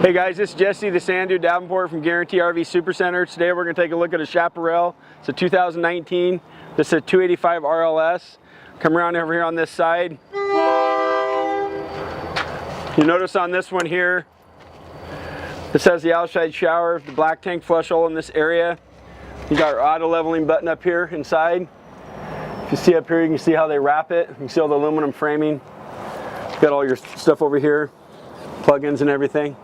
Hey guys, this is Jesse.Davenport from Guaranty RV Supercenter. Today we're going to take a look at a Chaparral. It's a 2019. This is a 285 RLS. Come around over here on this side. You notice on this one here, this has the outside shower, the black tank flush hole in this area. You got our auto leveling button up here inside. If you see up here, you can see how they wrap it. You can see all the aluminum framing. You got all your stuff over here, plug-ins and everything.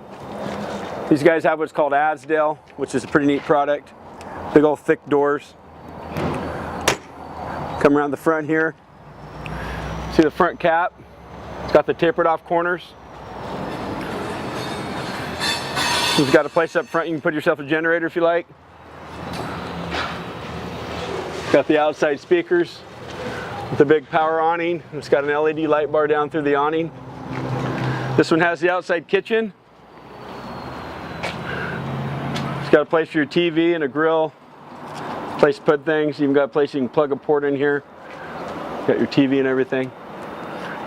These guys have what's called Asdale, which is a pretty neat product. Big old thick doors. Come around the front here. See the front cap? It's got the tapered off corners. You've got a place up front you can put yourself a generator if you like. Got the outside speakers with a big power awning. It's got an LED light bar down through the awning. This one has the outside kitchen. It's got a place for your TV and a grill, place to put things. You even got a place you can plug a port in here. Got your TV and everything.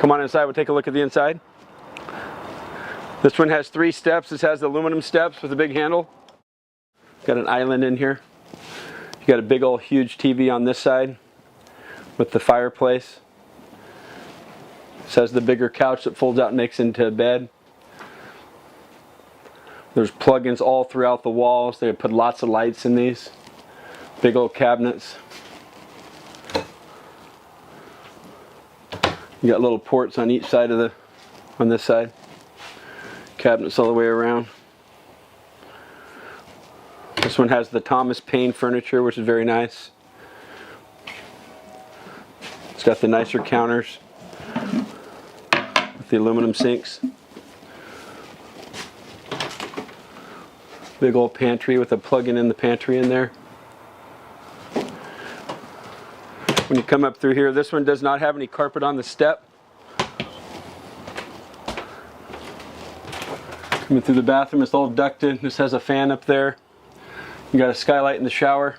Come on inside, we'll take a look at the inside. This one has 3 steps. This has the aluminum steps with a big handle. Got an island in here. You got a big old huge TV on this side with the fireplace. This has the bigger couch that folds out and makes into a bed. There's plug-ins all throughout the walls. They put lots of lights in these. Big old cabinets. You got little ports on each side of on this side. Cabinets all the way around. This one has the Thomas Paine furniture, which is very nice. It's got the nicer counters with the aluminum sinks. Big old pantry with a plug-in in the pantry in there. When you come up through here, this one does not have any carpet on the step. Coming through the bathroom, it's all ducted. This has a fan up there. You got a skylight in the shower.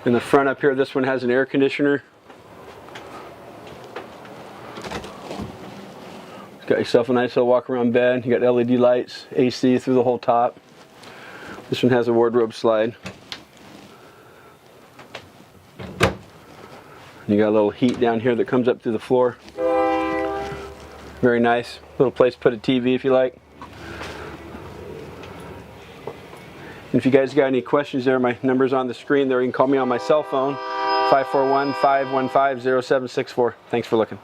In the front up here, this one has an air conditioner. Got yourself a nice little walk around bed. You got LED lights, AC through the whole top. This one has a wardrobe slide. You got a little heat down here that comes up through the floor. Very nice. Little place to put a TV if you like. And if you guys got any questions there, my number's on the screen there. You can call me on my cell phone, 541-515-0764. Thanks for looking.